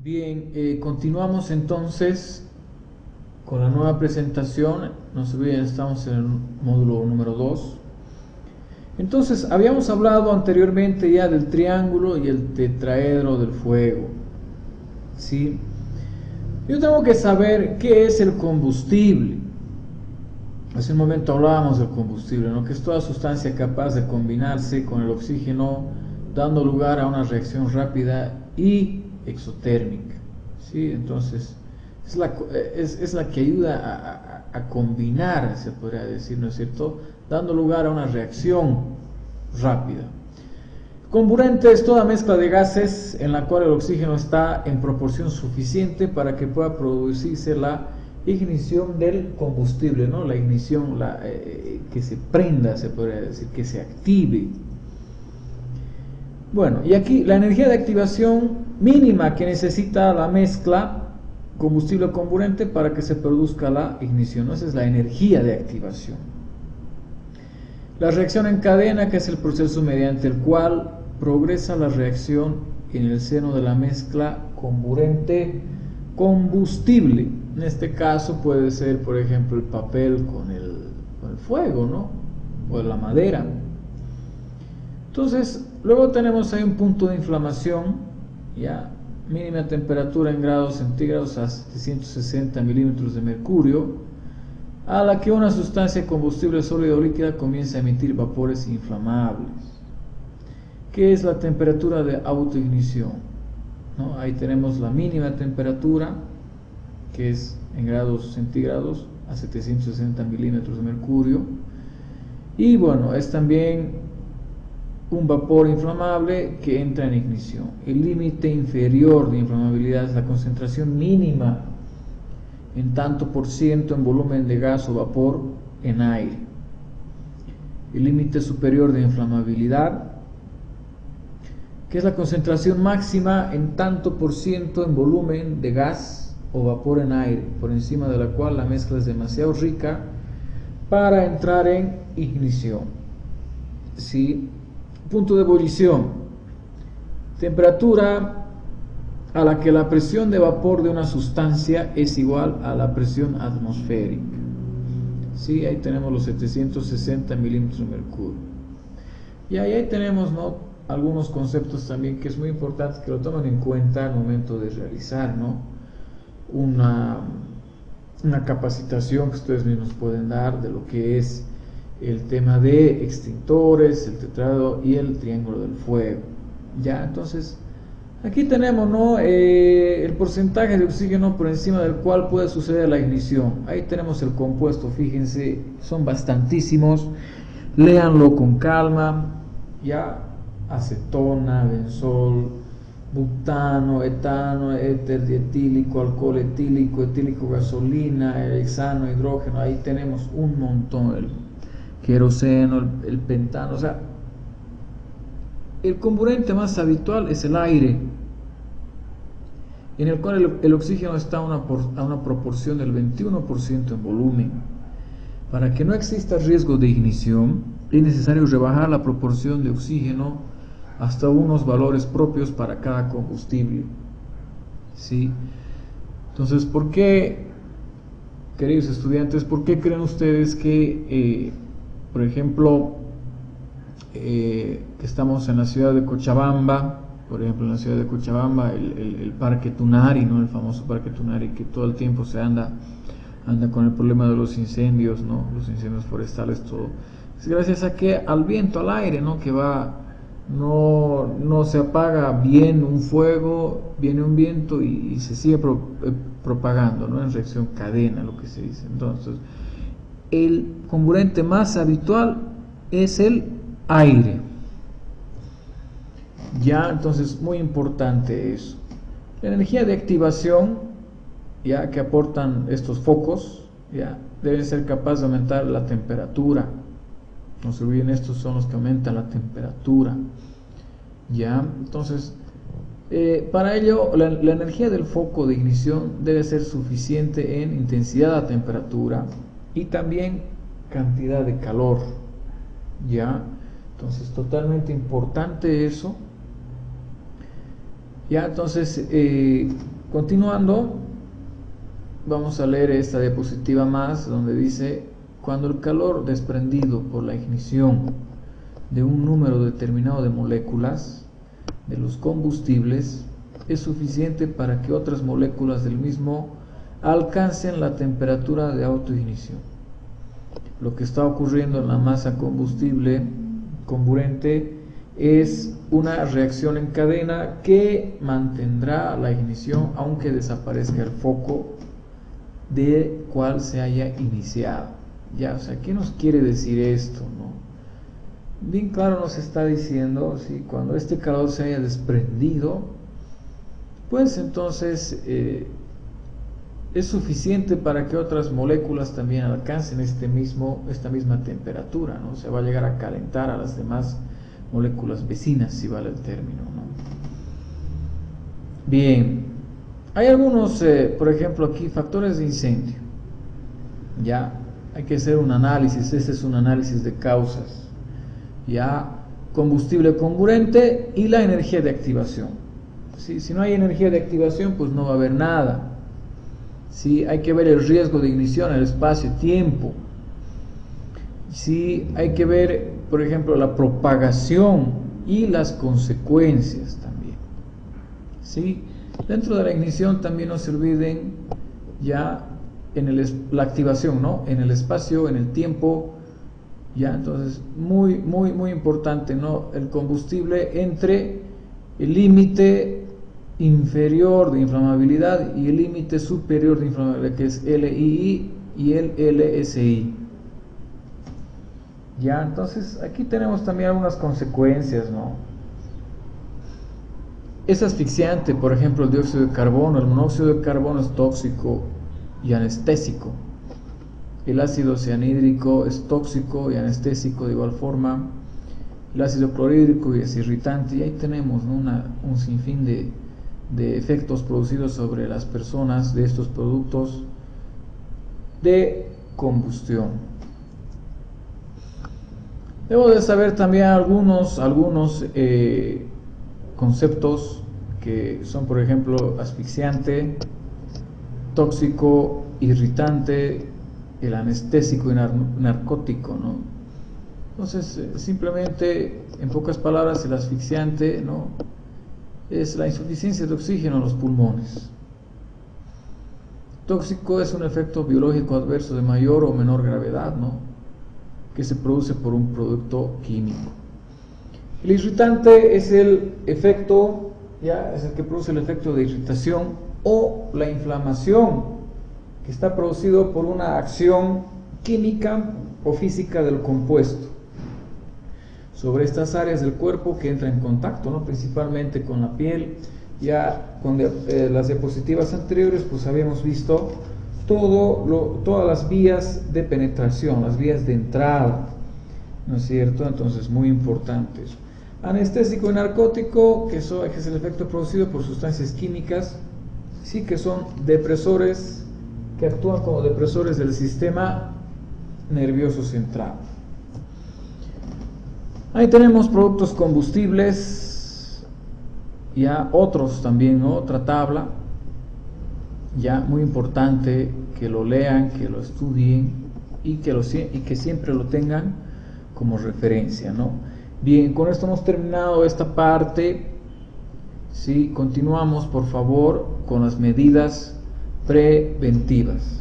Bien, continuamos entonces con la nueva presentación. No se olviden, estamos en el módulo número 2. Entonces, habíamos hablado anteriormente ya del triángulo y el tetraedro del fuego. ¿Sí? Yo tengo que saber qué es el combustible. Hace un momento hablábamos del combustible, ¿no? Que es toda sustancia capaz de combinarse con el oxígeno, dando lugar a una reacción rápida y exotérmica. ¿Sí? Entonces, es la que ayuda a combinar, se podría decir, ¿no es cierto?, dando lugar a una reacción rápida. Comburente es toda mezcla de gases en la cual el oxígeno está en proporción suficiente para que pueda producirse la ignición del combustible, ¿no? La ignición, que se prenda, se podría decir, que se active. Bueno, y aquí la energía de activación mínima que necesita la mezcla combustible comburente para que se produzca la ignición, ¿no? Esa es la energía de activación. La reacción en cadena, que es el proceso mediante el cual progresa la reacción en el seno de la mezcla comburente combustible. En este caso puede ser, por ejemplo, el papel con el fuego, ¿no? O la madera. Entonces, luego tenemos ahí un punto de inflamación, ya, mínima temperatura en grados centígrados a 760 milímetros de mercurio, a la que una sustancia combustible sólida o líquida comienza a emitir vapores inflamables. ¿Qué es la temperatura de autoignición? ¿No? Ahí tenemos la mínima temperatura, que es en grados centígrados a 760 milímetros de mercurio, y bueno, es también un vapor inflamable que entra en ignición. El límite inferior de inflamabilidad es la concentración mínima en tanto por ciento en volumen de gas o vapor en aire. El límite superior de inflamabilidad, que es la concentración máxima en tanto por ciento en volumen de gas o vapor en aire, por encima de la cual la mezcla es demasiado rica para entrar en ignición. ¿Sí? Punto de ebullición, temperatura a la que la presión de vapor de una sustancia es igual a la presión atmosférica. ¿Sí? Ahí tenemos los 760 milímetros de mercurio. Y ahí tenemos, ¿no?, algunos conceptos también que es muy importante que lo tomen en cuenta al momento de realizar, ¿no?, una capacitación que ustedes mismos pueden dar de lo que es el tema de extintores, el tetraedro y el triángulo del fuego. Ya, entonces aquí tenemos, ¿no?, el porcentaje de oxígeno por encima del cual puede suceder la ignición. Ahí tenemos el compuesto, fíjense, son bastantísimos, léanlo con calma. Ya, acetona, benzol, butano, etano, éter dietílico, alcohol etílico, etílico gasolina, hexano, hidrógeno. Ahí tenemos un montón, el queroseno, el pentano. O sea, el comburente más habitual es el aire, en el cual el oxígeno está a una proporción del 21% en volumen. Para que no exista riesgo de ignición, es necesario rebajar la proporción de oxígeno hasta unos valores propios para cada combustible. ¿Sí? Entonces, ¿por qué, queridos estudiantes, por qué creen ustedes que, por ejemplo, que estamos en la ciudad de Cochabamba, por ejemplo, en la ciudad de Cochabamba, el Parque Tunari, ¿no?, el famoso Parque Tunari, que todo el tiempo se anda con el problema de los incendios, ¿no?, los incendios forestales, todo es gracias a que al viento, al aire, ¿no?, que va, no se apaga bien un fuego, viene un viento y se sigue propagando, ¿no?, en reacción cadena, lo que se dice. Entonces, el comburente más habitual es el aire. Ya, entonces, muy importante eso. La energía de activación, ya, que aportan estos focos, ya, deben ser capaces de aumentar la temperatura. No se olviden, estos son los que aumentan la temperatura. Ya, entonces, para ello, la energía del foco de ignición debe ser suficiente en intensidad a temperatura y también cantidad de calor. Ya, entonces, totalmente importante eso. Ya, entonces, Continuando, vamos a leer esta diapositiva más, donde dice: cuando el calor desprendido por la ignición de un número determinado de moléculas de los combustibles es suficiente para que otras moléculas del mismo alcancen la temperatura de autoignición. Lo que está ocurriendo en la masa combustible comburente es una reacción en cadena que mantendrá la ignición aunque desaparezca el foco de cual se haya iniciado. Ya, o sea, ¿qué nos quiere decir esto, no? Bien claro nos está diciendo, ¿sí? Cuando este calor se haya desprendido, pues entonces es suficiente para que otras moléculas también alcancen esta misma temperatura, ¿no? Se va a llegar a calentar a las demás moléculas vecinas, si vale el término, ¿no? Bien, hay algunos, por ejemplo aquí, factores de incendio. Ya, hay que hacer un análisis, este es un análisis de causas. Ya, combustible comburente y la energía de activación. ¿Sí? Si no hay energía de activación, pues no va a haber nada. ¿Sí? Hay que ver el riesgo de ignición, el espacio-tiempo. ¿Sí? Hay que ver, por ejemplo, la propagación y las consecuencias también. ¿Sí? Dentro de la ignición también no se olviden ya la activación, ¿no? En el espacio, en el tiempo. Ya, entonces, muy importante, ¿no? El combustible entre el límite inferior de inflamabilidad y el límite superior de inflamabilidad, que es LII y el LSI. Ya, entonces, aquí tenemos también algunas consecuencias, ¿no? Es asfixiante, por ejemplo, el dióxido de carbono. El monóxido de carbono es tóxico y anestésico. El ácido cianhídrico es tóxico y anestésico de igual forma. El ácido clorhídrico es irritante. Y ahí tenemos, ¿no? un sinfín de efectos producidos sobre las personas de estos productos de combustión. Debo de saber también algunos conceptos que son, por ejemplo, asfixiante, tóxico, irritante, el anestésico y narcótico, ¿no? Entonces, simplemente, en pocas palabras, el asfixiante, ¿no? Es la insuficiencia de oxígeno en los pulmones. Tóxico es un efecto biológico adverso de mayor o menor gravedad, ¿no? Que se produce por un producto químico. El irritante es el efecto, ya, es el que produce el efecto de irritación o la inflamación, que está producido por una acción química o física del compuesto sobre estas áreas del cuerpo que entra en contacto, ¿no? Principalmente con la piel. Ya con las diapositivas anteriores pues habíamos visto todas las vías de penetración, las vías de entrada, ¿no es cierto? Entonces, muy importantes. Anestésico y narcótico, que es el efecto producido por sustancias químicas, sí, que son depresores, que actúan como depresores del sistema nervioso central. Ahí tenemos productos combustibles, ya otros también, ¿no? Otra tabla, ya muy importante que lo lean, que lo estudien y que siempre lo tengan como referencia, ¿no? Bien, con esto hemos terminado esta parte. Sí, continuamos por favor con las medidas preventivas.